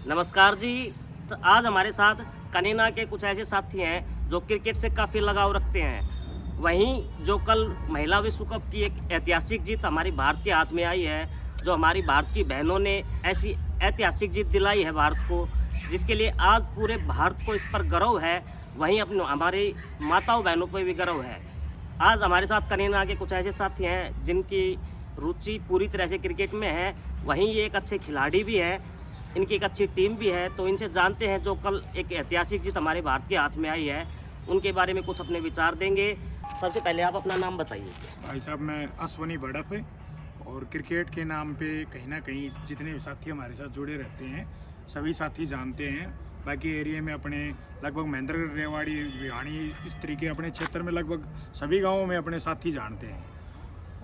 नमस्कार जी। तो आज हमारे साथ कनीना के कुछ ऐसे साथी हैं जो क्रिकेट से काफ़ी लगाव रखते हैं। वहीं जो कल महिला विश्व कप की एक ऐतिहासिक जीत हमारी भारत के हाथ में आई है, जो हमारी भारत की बहनों ने ऐसी ऐतिहासिक जीत दिलाई है भारत को, जिसके लिए आज पूरे भारत को इस पर गर्व है। वहीं अपने हमारी माताओं बहनों पर भी गर्व है। आज हमारे साथ कनीना के कुछ ऐसे साथी हैं जिनकी रुचि पूरी तरह से क्रिकेट में है। वहीं ये एक अच्छे खिलाड़ी भी हैं, इनकी एक अच्छी टीम भी है। तो इनसे जानते हैं जो कल एक ऐतिहासिक जीत हमारे भारत के हाथ में आई है, उनके बारे में कुछ अपने विचार देंगे। सबसे पहले आप अपना नाम बताइए। भाई साहब, मैं अश्वनी बड़फ है और क्रिकेट के नाम पे कहीं ना कहीं जितने साथी हमारे साथ जुड़े रहते हैं सभी साथी जानते हैं। बाकी एरिया में अपने लगभग महेंद्रगढ़, रेवाड़ी, भिवानी, इस तरीके अपने क्षेत्र में लगभग सभी गाँवों में अपने साथी जानते हैं।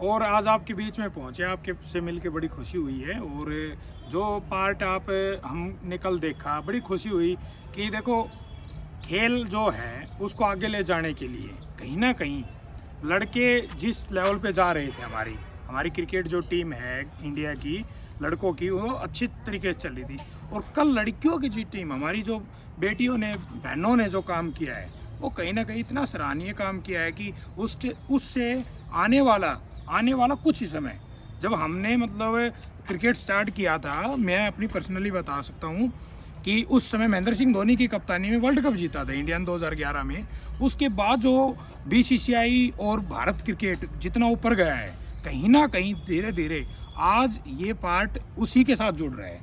और आज आपके बीच में पहुँचे, आपके से मिल के बड़ी खुशी हुई है। और जो पार्ट हमने कल देखा, बड़ी खुशी हुई कि देखो, खेल जो है उसको आगे ले जाने के लिए कहीं ना कहीं लड़के जिस लेवल पे जा रहे थे, हमारी क्रिकेट जो टीम है इंडिया की लड़कों की, वो अच्छी तरीके से चल रही थी। और कल लड़कियों की जो टीम, हमारी जो बेटियों ने, बहनों ने जो काम किया है, वो कहीं ना कहीं इतना सराहनीय काम किया है कि उससे आने वाला कुछ ही समय, जब हमने मतलब क्रिकेट स्टार्ट किया था, मैं अपनी पर्सनली बता सकता हूँ कि उस समय महेंद्र सिंह धोनी की कप्तानी में वर्ल्ड कप जीता था इंडियन 2011 में। उसके बाद जो बीसीसीआई और भारत क्रिकेट जितना ऊपर गया है, कहीं ना कहीं धीरे धीरे आज ये पार्ट उसी के साथ जुड़ रहा है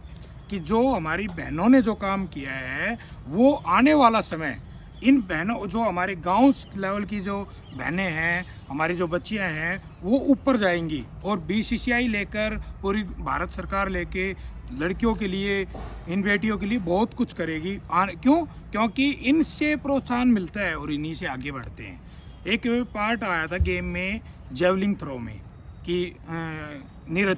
कि जो हमारी बहनों ने जो काम किया है, वो आने वाला समय इन बहनों, जो हमारे गांव लेवल की जो बहनें हैं, हमारी जो बच्चियां हैं, वो ऊपर जाएंगी। और बीसीसीआई लेकर, पूरी भारत सरकार लेके लड़कियों के लिए, इन बेटियों के लिए बहुत कुछ करेगी। क्योंकि इनसे प्रोत्साहन मिलता है और इन्हीं से आगे बढ़ते हैं। एक पार्ट आया था गेम में, जेवलिंग थ्रो में, कि नीरज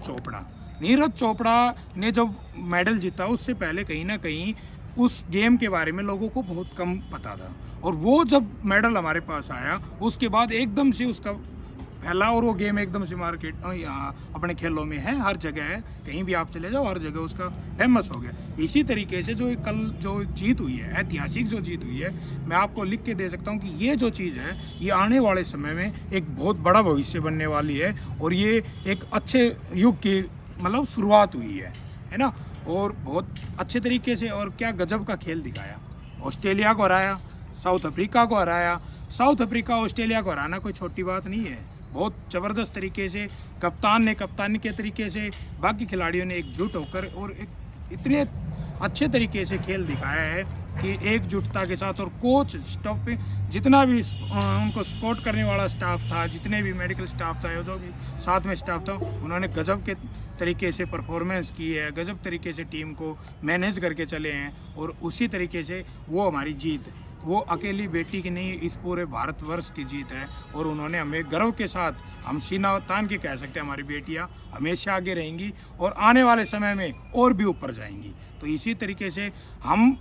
चोपड़ा ने जब मेडल जीता, उससे पहले कहीं ना कहीं उस गेम के बारे में लोगों को बहुत कम पता था। और वो जब मेडल हमारे पास आया, उसके बाद एकदम से उसका फैला और वो गेम एकदम से मार्केट यहाँ अपने खेलों में है, हर जगह है, कहीं भी आप चले जाओ हर जगह उसका फेमस हो गया। इसी तरीके से जो कल जो जीत हुई है, ऐतिहासिक जो जीत हुई है, मैं आपको लिख के दे सकता हूँ कि ये जो चीज़ है, ये आने वाले समय में एक बहुत बड़ा भविष्य बनने वाली है। और ये एक अच्छे युग की मतलब शुरुआत हुई है ना। और बहुत अच्छे तरीके से, और क्या गजब का खेल दिखाया। ऑस्ट्रेलिया को हराया, साउथ अफ्रीका को हराया। साउथ अफ्रीका ऑस्ट्रेलिया को हराना कोई छोटी बात नहीं है। बहुत ज़बरदस्त तरीके से कप्तान ने, कप्तानी के तरीके से बाकी खिलाड़ियों ने एकजुट होकर और एक इतने अच्छे तरीके से खेल दिखाया है कि एकजुटता के साथ। और कोच स्टाफ पे जितना भी उनको सपोर्ट करने वाला स्टाफ था, जितने भी मेडिकल स्टाफ था, जो भी साथ में स्टाफ था, उन्होंने गजब के तरीके से परफॉर्मेंस की है, गजब तरीके से टीम को मैनेज करके चले हैं। और उसी तरीके से वो हमारी जीत, वो अकेली बेटी की नहीं, इस पूरे भारतवर्ष की जीत है। और उन्होंने हमें गर्व के साथ, हम सीना तान के कह सकते हैं, हमारी बेटियां हमेशा आगे रहेंगी और आने वाले समय में और भी ऊपर जाएंगी। तो इसी तरीके से हम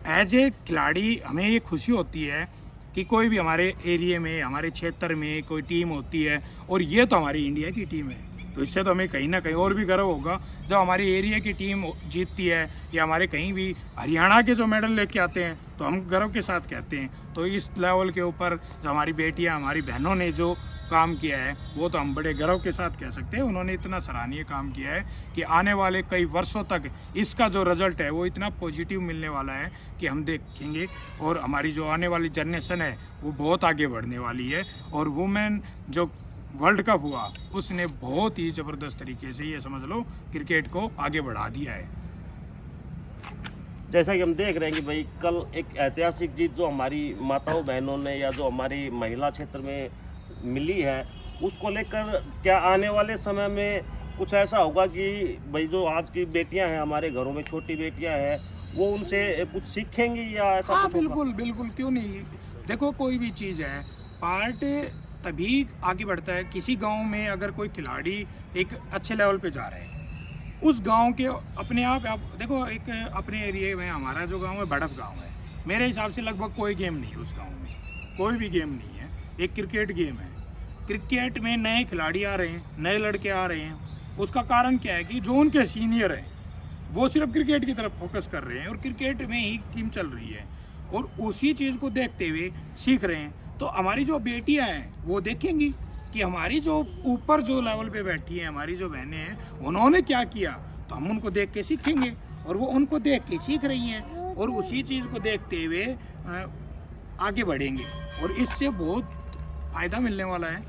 एज ए खिलाड़ी, हमें ये खुशी होती है कि कोई भी हमारे एरिया में, हमारे क्षेत्र में कोई टीम होती है, और ये तो हमारी इंडिया की टीम है। तो इससे तो हमें कहीं ना कहीं और भी गर्व होगा जब हमारी एरिया की टीम जीतती है, या हमारे कहीं भी हरियाणा के जो मेडल लेके आते हैं, तो हम गर्व के साथ कहते हैं। तो इस लेवल के ऊपर जो हमारी बेटियां, हमारी बहनों ने जो काम किया है, वो तो हम बड़े गर्व के साथ कह सकते हैं। उन्होंने इतना सराहनीय काम किया है कि आने वाले कई वर्षों तक इसका जो रिजल्ट है वो इतना पॉजिटिव मिलने वाला है कि हम देखेंगे। और हमारी जो आने वाली जनरेशन है वो बहुत आगे बढ़ने वाली है। और वुमेन जो वर्ल्ड कप हुआ, उसने बहुत ही ज़बरदस्त तरीके से, ये समझ लो, क्रिकेट को आगे बढ़ा दिया है। जैसा कि हम देख रहे हैं कि भाई कल एक ऐतिहासिक जीत जो हमारी माताओं बहनों ने, या जो हमारी महिला क्षेत्र में मिली है, उसको लेकर क्या आने वाले समय में कुछ ऐसा होगा कि भाई जो आज की बेटियां हैं, हमारे घरों में छोटी बेटियां हैं, वो उनसे कुछ सीखेंगी या ऐसा? हाँ, बिल्कुल बिल्कुल, क्यों नहीं। देखो, कोई भी चीज़ है, पार्ट तभी आगे बढ़ता है। किसी गांव में अगर कोई खिलाड़ी एक अच्छे लेवल पे जा रहे हैं, उस गांव के अपने आप देखो, एक अपने एरिया में हमारा जो गांव है बड़फ गांव है, मेरे हिसाब से लगभग कोई गेम नहीं है उस गांव में, कोई भी गेम नहीं है। एक क्रिकेट गेम है। क्रिकेट में नए खिलाड़ी आ रहे हैं, नए लड़के आ रहे हैं। उसका कारण क्या है कि जो उनके सीनियर हैं, वो सिर्फ क्रिकेट की तरफ फोकस कर रहे हैं और क्रिकेट में ही टीम चल रही है और उसी चीज़ को देखते हुए सीख रहे हैं। तो हमारी जो बेटियां हैं वो देखेंगी कि हमारी जो ऊपर जो लेवल पे बैठी हैं, हमारी जो बहनें हैं, उन्होंने क्या किया, तो हम उनको देख के सीखेंगे और वो उनको देख के सीख रही हैं और उसी चीज़ को देखते हुए आगे बढ़ेंगे और इससे बहुत फ़ायदा मिलने वाला है।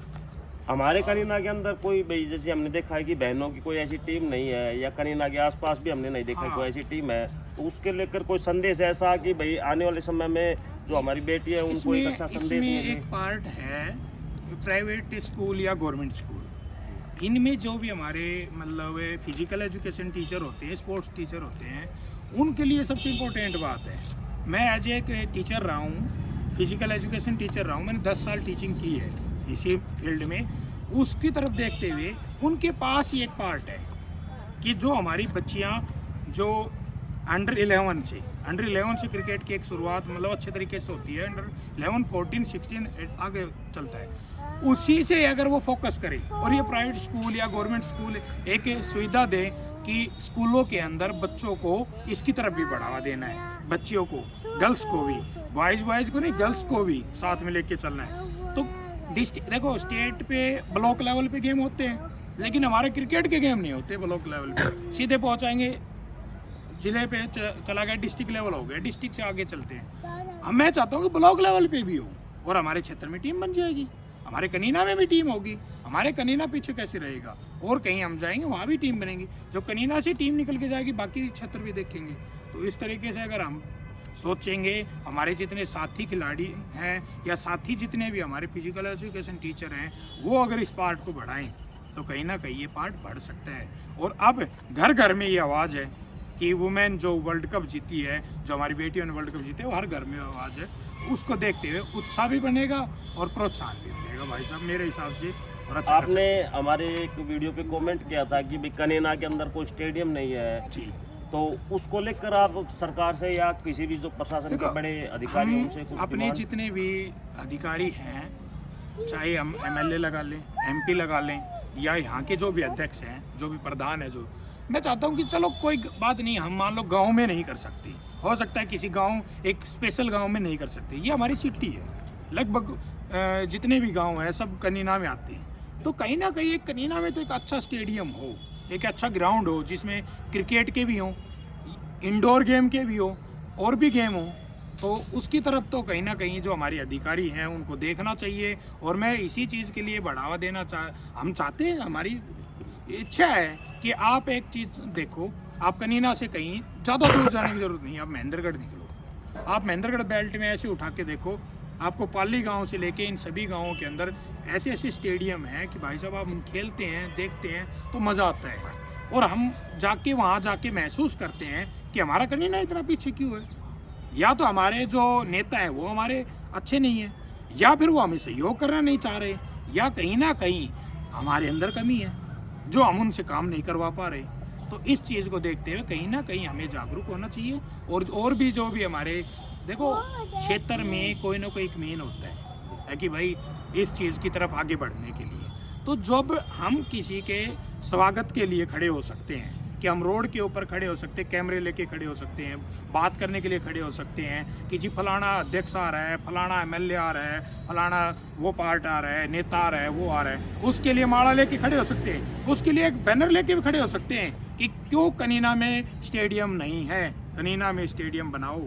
हमारे कनीना के अंदर कोई भाई जैसे हमने देखा है कि बहनों की कोई ऐसी टीम नहीं है, या कनीना के आसपास भी हमने नहीं देखा हाँ। कोई ऐसी टीम है, तो उसके लेकर कोई संदेश ऐसा कि भाई आने वाले समय में जो हमारी बेटी है उनको एक अच्छा संदेश इसमें मिले। एक पार्ट है प्राइवेट स्कूल या गवर्नमेंट स्कूल, इनमें जो भी हमारे मतलब फिजिकल एजुकेशन टीचर होते हैं, स्पोर्ट्स टीचर होते हैं, उनके लिए सबसे इम्पोर्टेंट बात है। मैं एज एक टीचर रहा हूँ, फिजिकल एजुकेशन टीचर रहा हूँ, मैंने 10 साल टीचिंग की है इसी फील्ड में। उसकी तरफ देखते हुए उनके पास ही एक पार्ट है कि जो हमारी बच्चियाँ जो अंडर 11 से क्रिकेट की एक शुरुआत मतलब अच्छे तरीके से होती है, अंडर 11, 14, 16 आगे चलता है, उसी से अगर वो फोकस करे और ये प्राइवेट स्कूल या गवर्नमेंट स्कूल एक सुविधा दे कि स्कूलों के अंदर बच्चों को इसकी तरफ भी बढ़ावा देना है, बच्चियों को, गर्ल्स को भी, बॉयज़ को नहीं, गर्ल्स को भी साथ में लेके चलना है। तो डिस्ट्रिक्ट देखो, स्टेट पे ब्लॉक लेवल पे गेम होते हैं, लेकिन हमारे क्रिकेट के गेम नहीं होते ब्लॉक लेवल पे, सीधे पहुंचाएंगे जिले पे, चला गया डिस्ट्रिक्ट लेवल हो गया, डिस्ट्रिक्ट से आगे चलते हैं। अब मैं चाहता हूँ कि ब्लॉक लेवल पे भी हो और हमारे क्षेत्र में टीम बन जाएगी, हमारे कनीना में भी टीम होगी। हमारे कनीना पीछे कैसे रहेगा, और कहीं हम जाएंगे वहाँ भी टीम बनेगी, जो कनीना से टीम निकल के जाएगी बाकी क्षेत्र भी देखेंगे। तो इस तरीके से अगर हम सोचेंगे, हमारे जितने साथी खिलाड़ी हैं या साथी जितने भी हमारे फिजिकल एजुकेशन टीचर हैं, वो अगर इस पार्ट को बढ़ाएं तो कहीं ना कहीं ये पार्ट बढ़ सकता है। और अब घर घर में ये आवाज़ है कि वुमेन जो वर्ल्ड कप जीती है, जो हमारी बेटियों ने वर्ल्ड कप जीते, वो हर घर में आवाज़ है। उसको देखते हुए उत्साह भी बनेगा और प्रोत्साहन भी मिलेगा भाई साहब, मेरे हिसाब से। और अच्छा आपने हमारे एक वीडियो पे कमेंट किया था कि भाई कनीना के अंदर कोई स्टेडियम नहीं है जी, तो उसको लेकर आप सरकार से या किसी भी जो प्रशासन के बड़े अधिकारी हम उनसे कुछ अपने डिमांड- जितने भी अधिकारी हैं, चाहे हम एमएलए लगा लें, एमपी लगा लें, या यहाँ के जो भी अध्यक्ष हैं, जो भी प्रधान है, जो मैं चाहता हूँ कि चलो कोई बात नहीं, हम मान लो गांव में नहीं कर सकते, हो सकता है किसी गांव, एक स्पेशल गांव में नहीं कर सकते, ये हमारी सिटी है, लगभग जितने भी गांव हैं सब कनीना में आते हैं। तो कहीं ना कहीं एक कनीना में तो एक अच्छा स्टेडियम हो, एक अच्छा ग्राउंड हो जिसमें क्रिकेट के भी हों, इंडोर गेम के भी हो, और भी गेम हो, तो उसकी तरफ तो कहीं ना कहीं जो हमारे अधिकारी हैं उनको देखना चाहिए। और मैं इसी चीज़ के लिए बढ़ावा देना हम चाहते हैं, हमारी इच्छा है कि आप एक चीज़ देखो, आप कनीना से कहीं ज़्यादा दूर जाने की ज़रूरत नहीं, आप महेंद्रगढ़ निकलो, आप महेंद्रगढ़ बेल्ट में ऐसे उठा के देखो, आपको पाली गांव से लेके इन सभी गांवों के अंदर ऐसे ऐसे स्टेडियम हैं कि भाई साहब आप खेलते हैं, देखते हैं तो मज़ा आता है, और हम जाके वहाँ जाके महसूस करते हैं कि हमारा कनीना इतना पीछे क्यों है। या तो हमारे जो नेता हैं वो हमारे अच्छे नहीं हैं, या फिर वो हमें सहयोग करना नहीं चाह रहे, या कहीं ना कहीं हमारे अंदर कमी है जो हम उनसे काम नहीं करवा पा रहे। तो इस चीज़ को देखते हुए कहीं ना कहीं हमें जागरूक होना चाहिए। और भी जो भी हमारे देखो क्षेत्र में कोई ना कोई एक मेन होता है कि भाई इस चीज़ की तरफ आगे बढ़ने के लिए, तो जब हम किसी के स्वागत के लिए खड़े हो सकते हैं, कि हम रोड के ऊपर खड़े हो सकते हैं, कैमरे लेके खड़े हो सकते हैं, बात करने के लिए खड़े हो सकते हैं कि जी फलाना अध्यक्ष आ रहा है, फलाना एमएलए आ रहा है, फलाना वो पार्ट आ रहा है, नेता आ रहा है, वो आ रहा है, उसके लिए माला लेके खड़े हो सकते हैं, उसके लिए एक बैनर लेके भी खड़े हो सकते हैं कि क्यों कनीना में स्टेडियम नहीं है, कनीना में स्टेडियम बनाओ,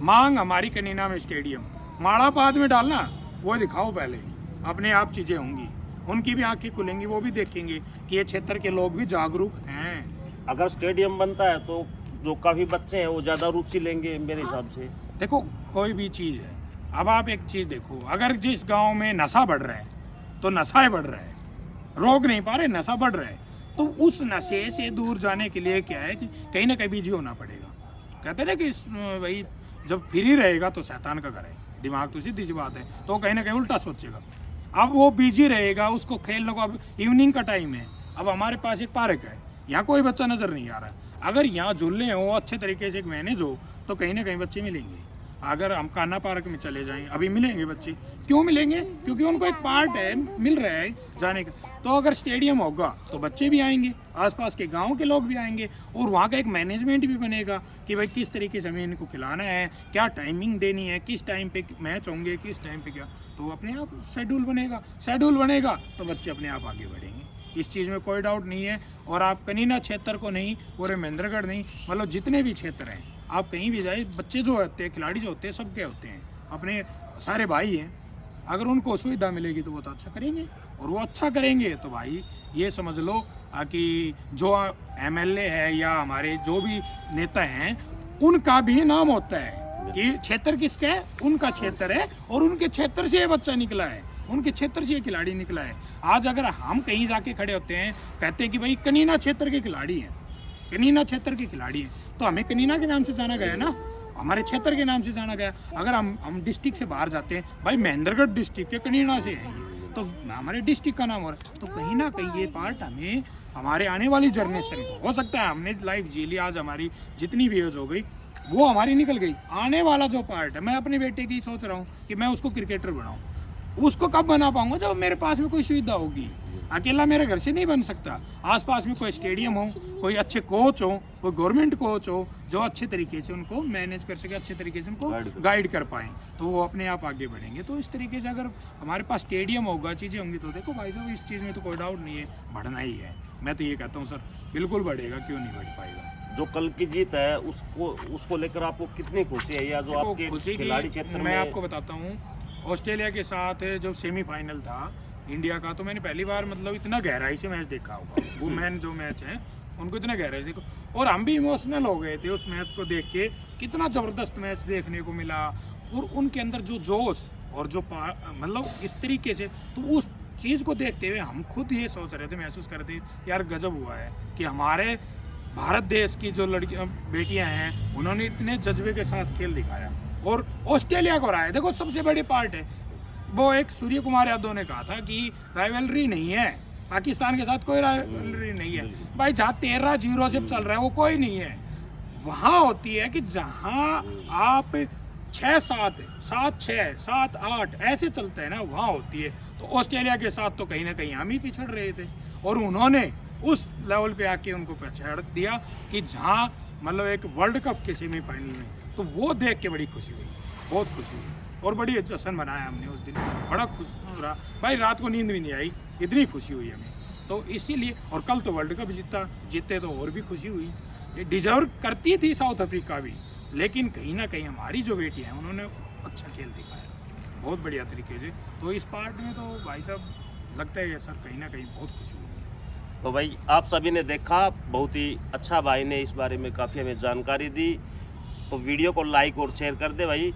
मांग हमारी कनीना में स्टेडियम, माड़ा बाद में डालना, वो दिखाओ पहले, अपने आप चीज़ें होंगी, उनकी भी आंखें खुलेंगी, वो भी देखेंगे कि ये क्षेत्र के लोग भी जागरूक हैं। अगर स्टेडियम बनता है तो जो काफ़ी बच्चे हैं वो ज़्यादा रुचि लेंगे मेरे हिसाब से। देखो कोई भी चीज़ है, अब आप एक चीज़ देखो, अगर जिस गांव में नशा बढ़ रहा है तो नशा बढ़ रहा है, रोक नहीं पा रहे, नशा बढ़ रहा है, तो उस नशे से दूर जाने के लिए क्या है कि कहीं ना कहीं बिजी होना पड़ेगा। कहते हैं ना कि भाई जब फ्री रहेगा तो शैतान का घर है, दिमाग तो सीधी सी बात है, तो कहीं ना कहीं उल्टा सोचेगा। अब वो बिजी रहेगा, उसको खेलने को, अब इवनिंग का टाइम है, अब हमारे पास एक पार्क है, यहाँ कोई बच्चा नज़र नहीं आ रहा है, अगर यहाँ झूले हो अच्छे तरीके से एक मैनेज हो तो कहीं ना कहीं बच्चे मिलेंगे। अगर हम कान्हा पार्क में चले जाएं, अभी मिलेंगे बच्चे, क्यों मिलेंगे? क्योंकि उनको एक पार्ट है, मिल रहा है जाने का। तो अगर स्टेडियम होगा तो बच्चे भी आएंगे, आसपास के गांव के लोग भी आएंगे, और वहाँ का एक मैनेजमेंट भी बनेगा कि भाई किस तरीके से हमें इनको खिलाना है, क्या टाइमिंग देनी है, किस टाइम पे मैच होंगे, किस टाइम पे क्या, तो अपने आप शेड्यूल बनेगा तो बच्चे अपने आप आगे बढ़ेंगे। इस चीज़ में कोई डाउट नहीं है। और आप कनीना क्षेत्र को नहीं, पूरे महेंद्रगढ़ नहीं, मतलब जितने भी क्षेत्र हैं, आप कहीं भी जाए, बच्चे जो होते हैं, खिलाड़ी जो होते हैं, सबके होते हैं, अपने सारे भाई हैं। अगर उनको सुविधा मिलेगी तो वो तो अच्छा करेंगे, और वो अच्छा करेंगे तो भाई ये समझ लो कि जो MLA है या हमारे जो भी नेता हैं, उनका भी नाम होता है कि क्षेत्र किसका है, उनका क्षेत्र है, और उनके क्षेत्र से ये बच्चा निकला है, उनके क्षेत्र से ये खिलाड़ी निकला है। आज अगर हम कहीं जाके खड़े होते हैं, कहते हैं कि भाई कनीना क्षेत्र के खिलाड़ी हैं, कनीना क्षेत्र के खिलाड़ी हैं, तो हमें कनीना के नाम से जाना गया ना, हमारे क्षेत्र के नाम से जाना गया। अगर हम डिस्ट्रिक्ट से बाहर जाते हैं, भाई महेंद्रगढ़ डिस्ट्रिक्ट के कनीना से है ये, तो हमारे डिस्ट्रिक्ट का नाम हो रहा है। तो कहीं ना कहीं ये पार्ट हमें हमारे आने वाली जनरेशन को, हो सकता है हमने लाइफ जी ली, आज हमारी जितनी भी एज हो गई वो हमारी निकल गई, आने वाला जो पार्ट है, मैं अपने बेटे की सोच रहा हूँ कि मैं उसको क्रिकेटर बनाऊँ। उसको कब बना पाऊंगा? जब मेरे पास में कोई सुविधा होगी। अकेला मेरे घर से नहीं बन सकता। आसपास में कोई स्टेडियम हो, कोई अच्छे कोच हो, कोई गवर्नमेंट कोच हो जो अच्छे तरीके से उनको मैनेज कर सके, अच्छे तरीके से उनको गाइड कर पाए, तो वो अपने आप आगे बढ़ेंगे। तो इस तरीके से अगर हमारे पास स्टेडियम होगा, चीज़ें होंगी, तो देखो भाई साहब, इस चीज़ में तो कोई डाउट नहीं है, बढ़ना ही है। मैं तो ये कहता हूँ सर, बिल्कुल बढ़ेगा, क्यों नहीं बढ़ पाएगा। जो कल की जीत है उसको लेकर आपको कितनी खुशी है, या जो आपके खिलाड़ी क्षेत्र में? मैं आपको बताता हूँ, ऑस्ट्रेलिया के साथ जो सेमीफाइनल था इंडिया का, तो मैंने पहली बार मतलब इतना गहराई से मैच देखा होगा। वो मैन जो मैच है उनको इतना गहराई से देखो, और हम भी इमोशनल हो गए थे उस मैच को देख के। कितना ज़बरदस्त मैच देखने को मिला, और उनके अंदर जो जोश और जो मतलब इस तरीके से, तो उस चीज़ को देखते हुए हम खुद ये सोच रहे थे, महसूस कर रहे थे यार गजब हुआ है कि हमारे भारत देश की जो लड़कियां बेटियां हैं, उन्होंने इतने जज्बे के साथ खेल दिखाया और ऑस्ट्रेलिया को हराया। देखो सबसे बड़ी पार्ट है वो, एक सूर्य कुमार यादव ने कहा था कि राइवलरी नहीं है, पाकिस्तान के साथ कोई राइवलरी नहीं है भाई। जहाँ 13-0 से चल रहा है वो कोई नहीं है। वहाँ होती है कि जहाँ आप 6-7, 7-6, 7-8 ऐसे चलते हैं ना, वहाँ होती है। तो ऑस्ट्रेलिया के साथ तो कहीं ना कहीं हम ही पिछड़ रहे थे, और उन्होंने उस लेवल पे आके उनको पछाड़ दिया कि जहाँ मतलब एक वर्ल्ड कप के सेमीफाइनल में, तो वो देख के बड़ी खुशी हुई, बहुत खुशी हुई, और बड़ी जश्न मनाया हमने उस दिन, बड़ा खुश रहा भाई, रात को नींद भी नहीं आई, इतनी खुशी हुई हमें। तो इसीलिए, और कल तो वर्ल्ड कप जीते तो और भी खुशी हुई। ये डिजर्व करती थी साउथ अफ्रीका भी, लेकिन कहीं ना कहीं हमारी जो बेटी हैं उन्होंने अच्छा खेल दिखाया बहुत बढ़िया तरीके से। तो इस पार्ट में तो भाई साहब लगता है सर कहीं ना कहीं बहुत खुशी हुई। तो भाई आप सभी ने देखा, बहुत ही अच्छा भाई ने इस बारे में काफ़ी हमें जानकारी दी। तो वीडियो को लाइक और शेयर कर दे भाई,